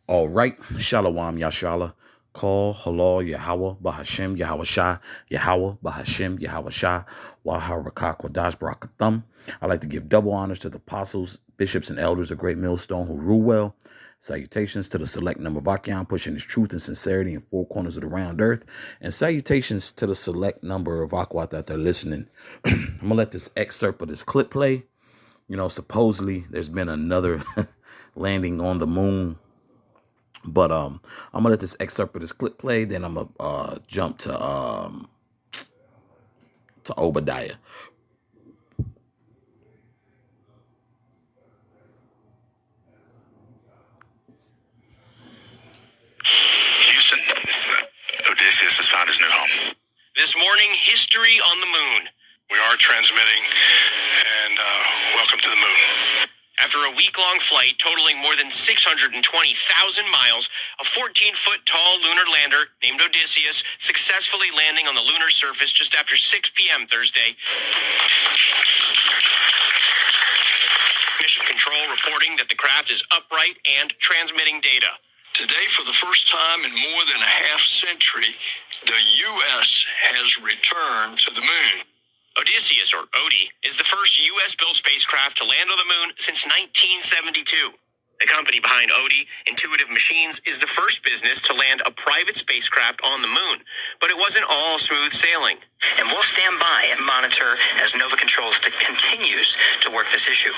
All right, Shalom Yashala. Call Halal Yahweh Bahashem Yahweh Shah Yahweh Bahashem Yahweh Shah Waharakah Kodash Barakathum. I'd like to give double honors to the apostles, bishops, and elders of Great Millstone who rule well. Salutations to the select number of Achayon pushing his truth and sincerity in four corners of the round earth. And salutations to the select number of Aquat that they're listening. I'm going to let this excerpt of this clip play. You know, supposedly there's been another landing on the moon. But I'm gonna let this excerpt of this clip play, then I'm gonna jump to Obadiah. Houston, Odysseus has found his new home. This morning, history on the moon. We are transmitting, and welcome to the moon. After a week-long flight totaling more than 620,000 miles, a 14-foot tall lunar lander named Odysseus successfully landing on the lunar surface just after 6 p.m. Thursday. Mission Control reporting that the craft is upright and transmitting data. Today, for the first time in more than a half century, the U.S. has returned to the moon. Odysseus, or Odie, is the first U.S.-built spacecraft to land on the moon since 1972. The company behind Odie, Intuitive Machines, is the first business to land a private spacecraft on the moon. But it wasn't all smooth sailing. And we'll stand by and monitor as Nova Controls continues to work this issue.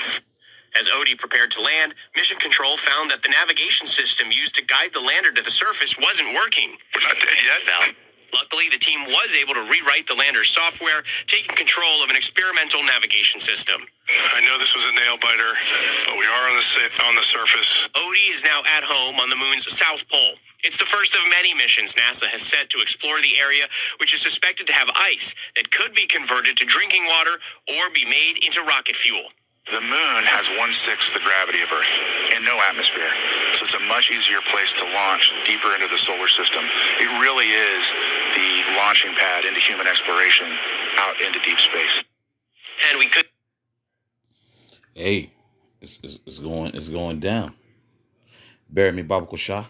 As Odie prepared to land, Mission Control found that the navigation system used to guide the lander to the surface wasn't working. We're not dead yet, Val. Luckily, the team was able to rewrite the lander's software, taking control of an experimental navigation system. I know this was a nail biter, but we are on the surface. Odie is now at home on the moon's south pole. It's the first of many missions NASA has set to explore the area, which is suspected to have ice that could be converted to drinking water or be made into rocket fuel. The moon has 1/6 the gravity of Earth and no atmosphere, so it's a much easier place to launch deeper into the solar system. It really is the launching pad into human exploration out into deep space. And we could. Hey, it's going down. Bear me, Baba Shah.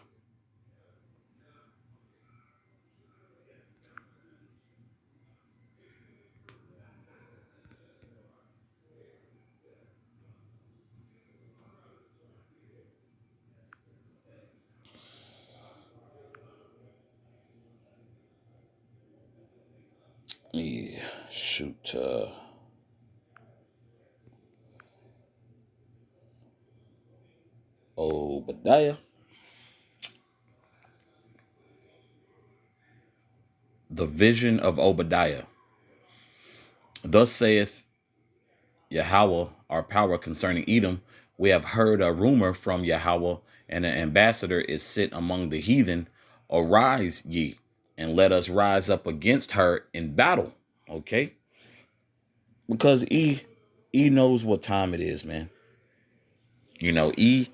Yeah, shoot. Obadiah. The vision of Obadiah. Thus saith Yahweh, our power concerning Edom. We have heard a rumor from Yahweh, and an ambassador is sit among the heathen. Arise ye, and let us rise up against her in battle. Okay? Because E knows what time it is, man. You know, E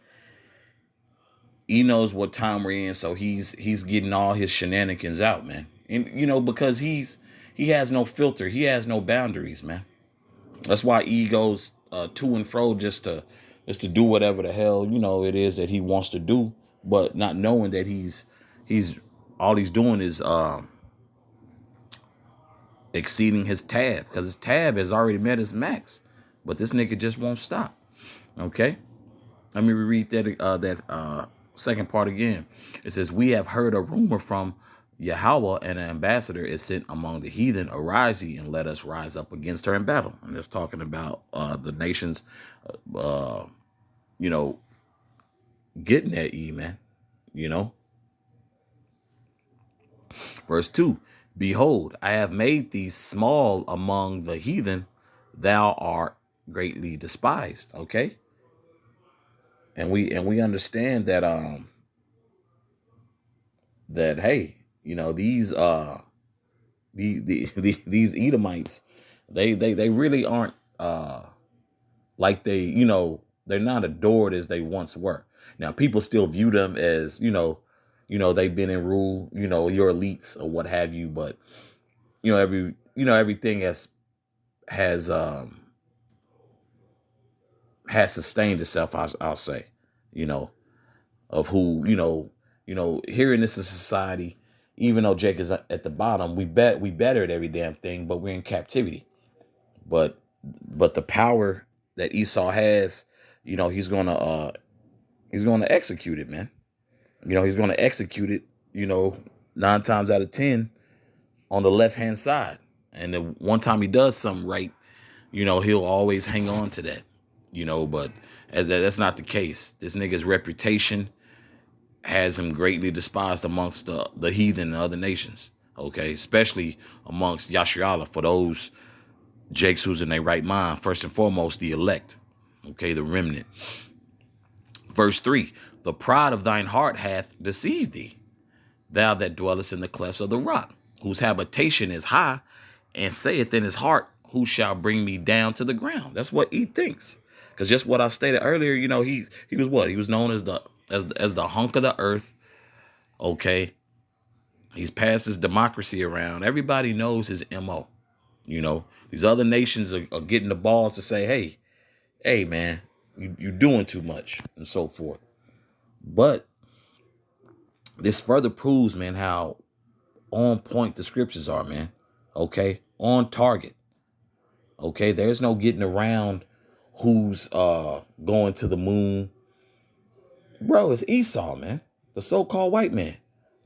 knows what time we're in, so he's getting all his shenanigans out, man. And you know, because he has no filter, he has no boundaries, man. That's why E goes to and fro just to do whatever the hell, you know, it is that he wants to do, but not knowing that he's all he's doing is exceeding his tab, because his tab has already met his max. But this nigga just won't stop. Okay? Let me reread that second part again. It says, we have heard a rumor from Yahweh, and an ambassador is sent among the heathen. Arise ye, and let us rise up against her in battle. And it's talking about the nations, you know, getting at E, man. You know. Verse 2. Behold, I have made thee small among the heathen. Thou art greatly despised. Okay. And we understand that that, hey, you know, these these Edomites, they really aren't like they, you know, they're not adored as they once were. Now people still view them as, you know, they've been in rule, you know, your elites or what have you, but you know, everything has sustained itself, I'll say, you know. of who, here in this society, even though Jake is at the bottom, we better at every damn thing, but we're in captivity. But the power that Esau has, he's gonna execute it, man. He's gonna execute it, 9 times out of 10 on the left hand side. And the one time he does something right, he'll always hang on to that, but that's not the case. This nigga's reputation has him greatly despised amongst the heathen and other nations. Okay, especially amongst Yasharala, for those Jakes who's in their right mind. First and foremost, the elect. Okay, the remnant. Verse 3, the pride of thine heart hath deceived thee, thou that dwellest in the clefts of the rock, whose habitation is high, and saith in his heart, who shall bring me down to the ground? That's what he thinks. Because just what I stated earlier, he was what? He was known as the hunk of the earth. Okay. He's passed his democracy around. Everybody knows his MO. These other nations are getting the balls to say, hey, man, you're doing too much, and so forth. But this further proves, man, how on point the scriptures are, man. Okay, on target. Okay, there's no getting around who's going to the moon. Bro, it's Esau, man, the so-called white man.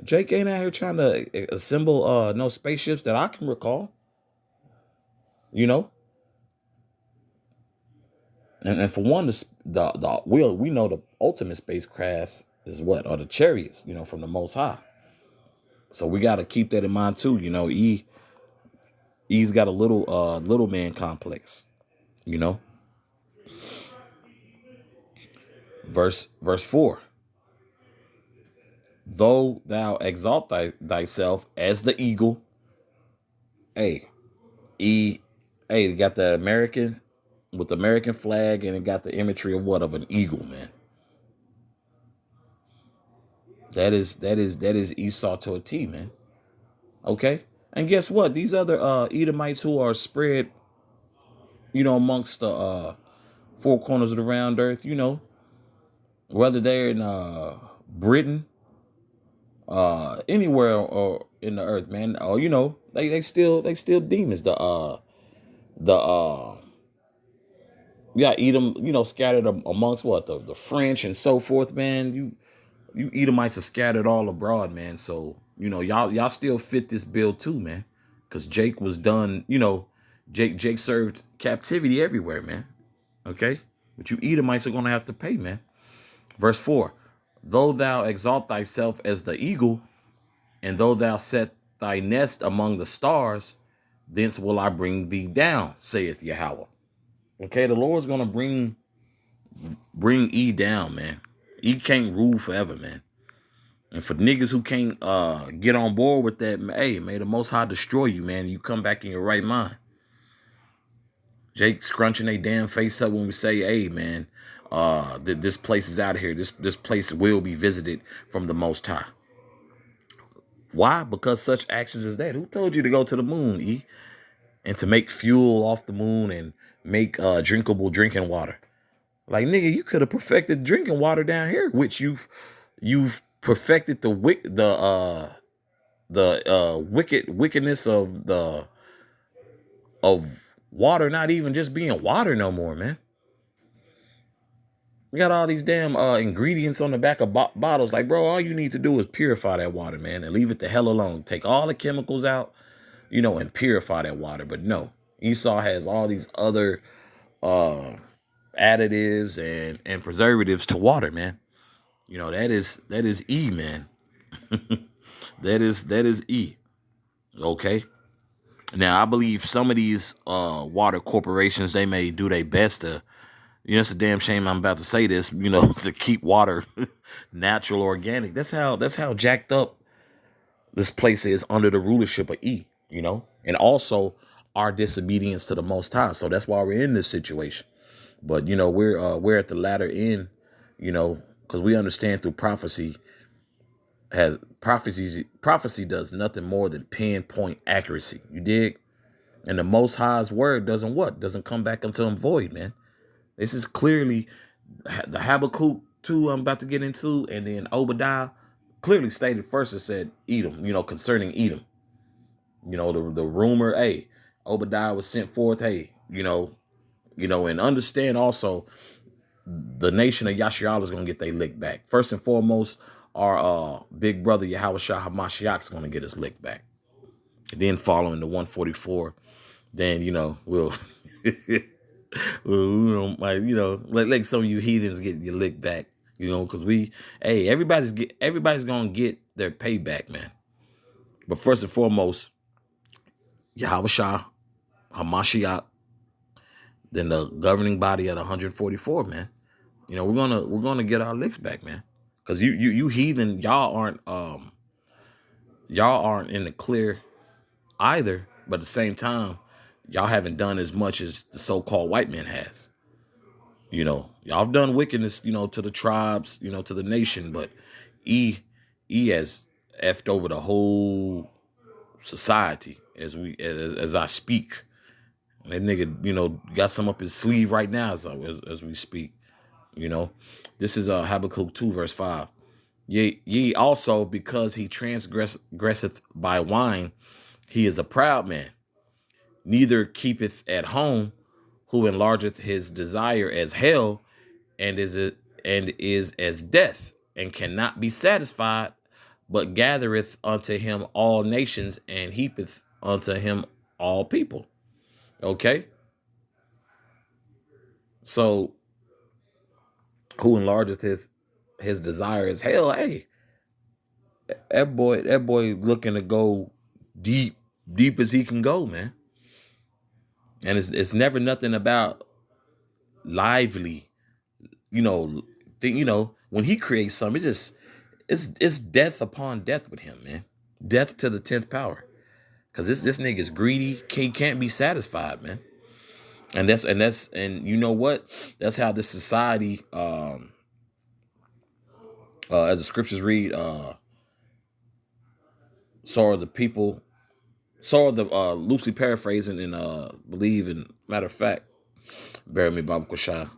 Jake ain't out here trying to assemble no spaceships that I can recall. And for one, we know the ultimate spacecrafts is what are the chariots, from the Most High. So we got to keep that in mind too. He's got a little man complex. Verse 4. Though thou exalt thyself as the eagle. They got the American with the American flag, and it got the imagery of what? Of an eagle, man. That is Esau to a T, man. Okay. And guess what? These other Edomites who are spread, amongst the 4 corners of the round earth, whether they're in Britain, anywhere or in the earth, man, or they still demons. Edom, scattered amongst what the French and so forth, man. You Edomites are scattered all abroad, man. So y'all still fit this bill too, man. Because Jake was done, Jake served captivity everywhere, man. Okay, but you Edomites are gonna have to pay, man. Verse 4. Though thou exalt thyself as the eagle, and though thou set thy nest among the stars, thence will I bring thee down, saith Yahweh. Okay, the Lord's gonna bring E down, man. E can't rule forever, man. And for niggas who can't get on board with that, hey, may the Most High destroy you, man. You come back in your right mind. Jake scrunching their damn face up when we say, hey, man, this place is out of here. This place will be visited from the Most High. Why? Because such actions as that. Who told you to go to the moon, E? And to make fuel off the moon and make drinkable drinking water. Like, nigga, you could have perfected drinking water down here, which you've perfected the wickedness of water not even just being water no more, man. You got all these damn ingredients on the back of bottles. Like, bro, all you need to do is purify that water, man, and leave it the hell alone. Take all the chemicals out, and purify that water. But no, Esau has all these other additives and preservatives to water, man. That is E, man. that is E. Okay. Now, I believe some of these water corporations, they may do their best to, it's a damn shame I'm about to say this, to keep water natural, organic. That's how jacked up this place is under the rulership of E, and also our disobedience to the Most High. So that's why we're in this situation. But, we're at the latter end, because we understand through prophecy prophecy does nothing more than pinpoint accuracy. You dig? And the Most High's word doesn't come back until him void, man. This is clearly the Habakkuk 2 I'm about to get into, and then Obadiah clearly stated first, it said Edom, concerning Edom. The rumor, hey, Obadiah was sent forth, hey, and understand also the nation of Yashial is going to get their lick back. First and foremost, our big brother Yahushua HaMashiach is going to get his lick back. And then following the 144, then, we'll, let some of you heathens get your lick back, because everybody's going to get their payback, man. But first and foremost, Yahushua HaMashiach, then the governing body at 144, man. We're gonna get our licks back, man. Because you heathen, y'all aren't in the clear either. But at the same time, y'all haven't done as much as the so-called white man has. Y'all have done wickedness, to the tribes, to the nation, but he has effed over the whole society as I speak. And that nigga, got some up his sleeve right now as we speak. This is Habakkuk 2 verse 5. Ye also, because he transgresseth by wine, he is a proud man, neither keepeth at home, who enlargeth his desire as hell, and is as death, and cannot be satisfied, but gathereth unto him all nations, and heapeth unto him all people. Okay? So, who enlargeth his desire as hell? Hey, that boy looking to go deep as he can go, man. And it's never nothing about lively, when he creates something, it's death upon death with him, man. Death to the 10th power. Cause this nigga's greedy. He can't be satisfied, man. And you know what? That's how this society, as the scriptures read, loosely paraphrasing and believe in, matter of fact, bear me Baba Kwasha.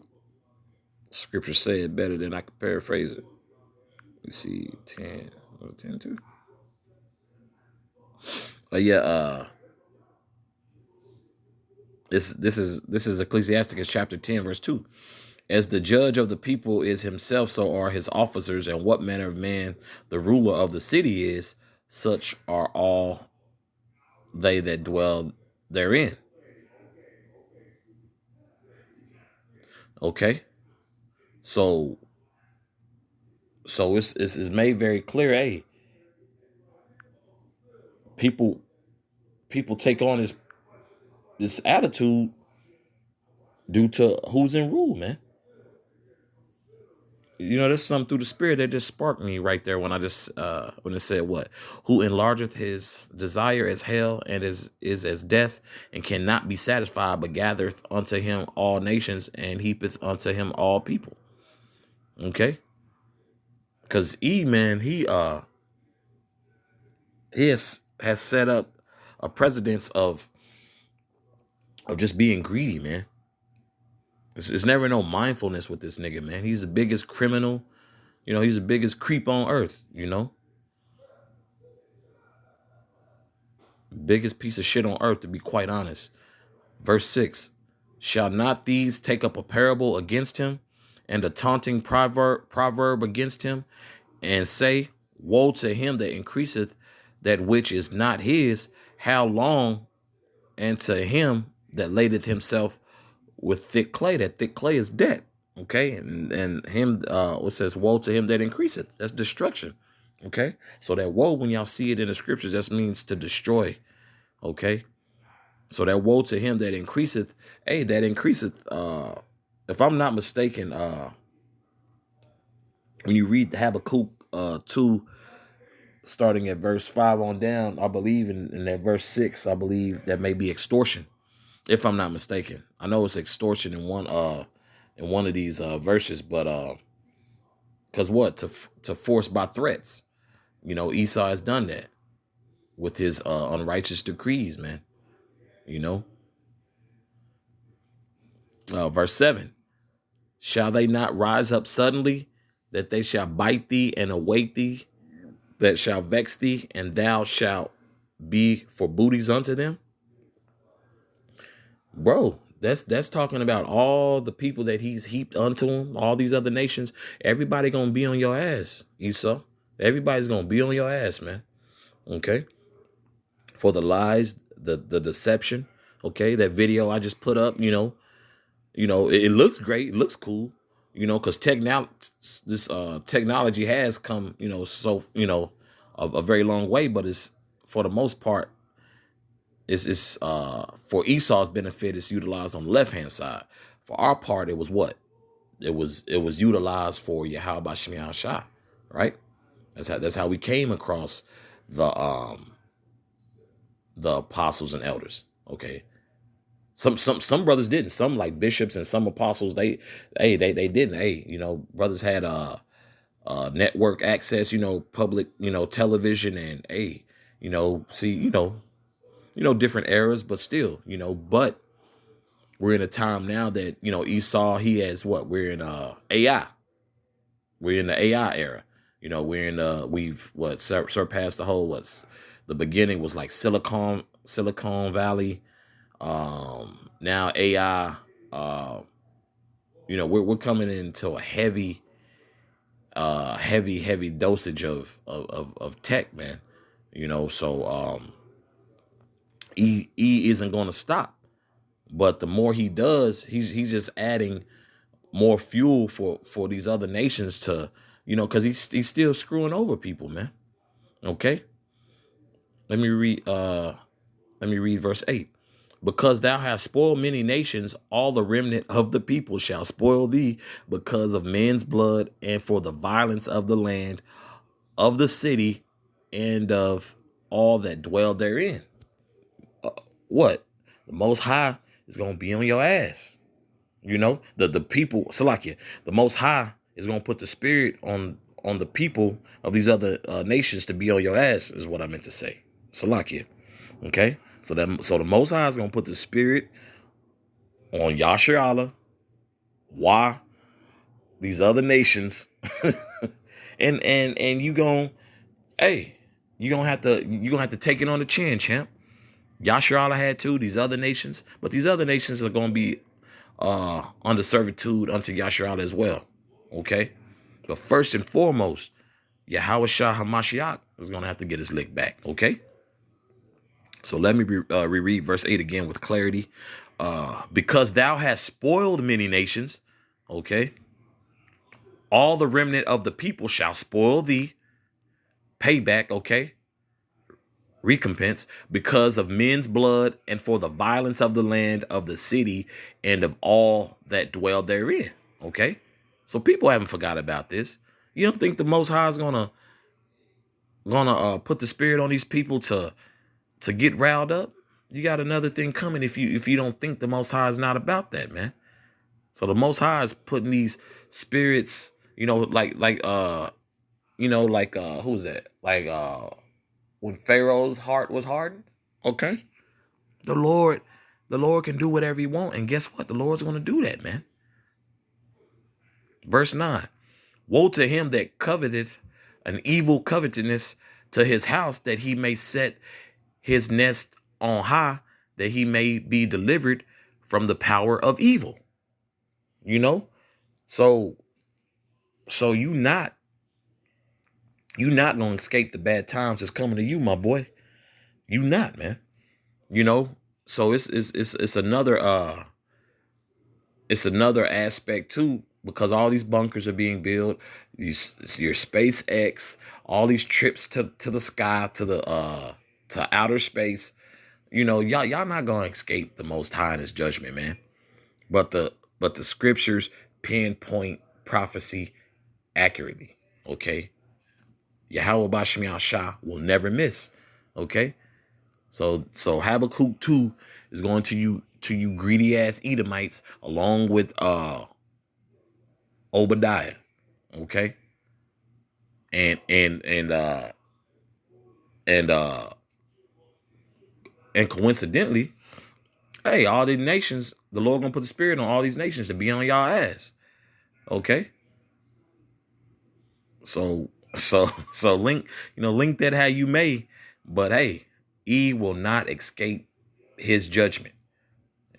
Scripture said better than I could paraphrase it. You see 10 2. This is Ecclesiasticus chapter 10 verse 2. As the judge of the people is himself, so are his officers, and what manner of man the ruler of the city is, such are all they that dwell therein. Okay, so it's made very clear. Hey, people take on this attitude due to who's in rule, man. There's something through the spirit that just sparked me right there when I just when it said what? Who enlargeth his desire as hell, and is as death, and cannot be satisfied, but gathereth unto him all nations, and heapeth unto him all people. Okay? Because man, he has set up a precedence of just being greedy, man. There's never no mindfulness with this nigga, man. He's the biggest criminal. He's the biggest creep on earth, Biggest piece of shit on earth, to be quite honest. Verse 6. Shall not these take up a parable against him, and a taunting proverb against him, and say, woe to him that increaseth that which is not his, how long? And to him that ladeth himself with thick clay. That thick clay is debt. Okay, and him, it says, woe to him that increaseth. That's destruction. Okay, so that woe, when y'all see it in the scriptures, that means to destroy. Okay, so that woe to him that increaseth. Hey, that increaseth. If I'm not mistaken, when you read the Habakkuk 2, starting at verse 5 on down, I believe in that verse 6, I believe that may be extortion. If I'm not mistaken, I know it's extortion in one of these verses, but because what, to force by threats, Esau has done that with his unrighteous decrees, man. Verse 7: shall they not rise up suddenly that they shall bite thee and await thee, that shall vex thee, and thou shalt be for booties unto them. Bro, that's talking about all the people that he's heaped unto him, all these other nations. Everybody gonna be on your ass, Esau. Everybody's gonna be on your ass, man. Okay. For the lies, the deception. Okay, that video I just put up, it looks great, it looks cool, because technology has come, so a very long way, but it's for the most part, it's for Esau's benefit, it's utilized on the left hand side. For our part, it was what? It was utilized for Yahweh Bashem Yahushua, right? That's how we came across the apostles and elders. Okay. Some brothers didn't. Some, like bishops and some apostles, they didn't. Hey, brothers had network access, public, television, and different eras, but still, but we're in a time now that, Esau, he has what? We're in AI. We're in the AI era. We're in we've surpassed the whole the beginning was like Silicon Valley. Now AI, we're coming into a heavy dosage of tech, man. So E isn't going to stop, but the more he does, he's just adding more fuel for these other nations to, because he's still screwing over people, man. Okay, let me read verse 8. Because thou hast spoiled many nations, all the remnant of the people shall spoil thee because of men's blood and for the violence of the land, of the city, and of all that dwell therein. What? The Most High is going to be on your ass. The people, Salakia, the Most High is going to put the spirit on the people of these other nations to be on your ass, is what I meant to say. Salakia. Okay? So the Most High is gonna put the spirit on Yasharala, why these other nations, and you gonna have to take it on the chin, champ. Yasharala had to, these other nations, but these other nations are gonna be under servitude unto Yasharala as well. Okay, but first and foremost, Yahweh Shah Hamashiach is gonna have to get his lick back. Okay. So let me reread verse 8 again with clarity. Because thou hast spoiled many nations, okay, all the remnant of the people shall spoil thee. Payback, okay, recompense, because of men's blood and for the violence of the land, of the city, and of all that dwell therein. Okay, so people haven't forgot about this. You don't think the Most High is gonna put the spirit on these people to get riled up? You got another thing coming if you don't think the Most High is not about that, man. So the Most High is putting these spirits, like who was that? Like when Pharaoh's heart was hardened. Okay, the Lord can do whatever he wants, and guess what? The Lord's going to do that, man. Verse 9: Woe to him that coveteth an evil covetousness to his house, that he may set his nest on high, that he may be delivered from the power of evil. So you not gonna escape the bad times that's coming to you, my boy. You not, man. So it's another aspect too, because all these bunkers are being built, your SpaceX, all these trips to the sky, to outer space. Y'all not gonna escape the Most High in his judgment, man. But the scriptures pinpoint prophecy accurately. Okay, Yahweh Bashem Yahushua will never miss. Okay, so Habakkuk 2 is going to you greedy ass Edomites, along with Obadiah. Okay, and coincidentally, hey, all these nations, the Lord gonna put the spirit on all these nations to be on y'all ass. Okay. So link, link that how you may, but hey, E will not escape his judgment.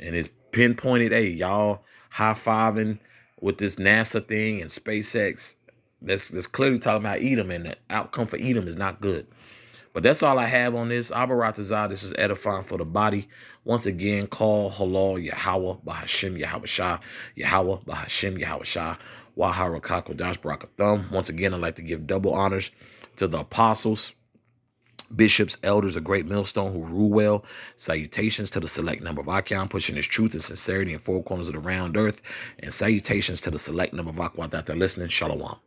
And it's pinpointed, hey, y'all high-fiving with this NASA thing and SpaceX. That's clearly talking about Edom, and the outcome for Edom is not good. But that's all I have on this. Abaratazah, this is edifying for the body. Once again, call halal Yahweh Bahashim Yahweh Shah, Yahweh Bahashim Yahweh Shah, Waharakah Kodash Barakathum. Once again, I'd like to give double honors to the apostles, bishops, elders, a great millstone who rule well. Salutations to the select number of Akim, pushing his truth and sincerity in four corners of the round earth. And salutations to the select number of Aquat that they're listening. Shalom.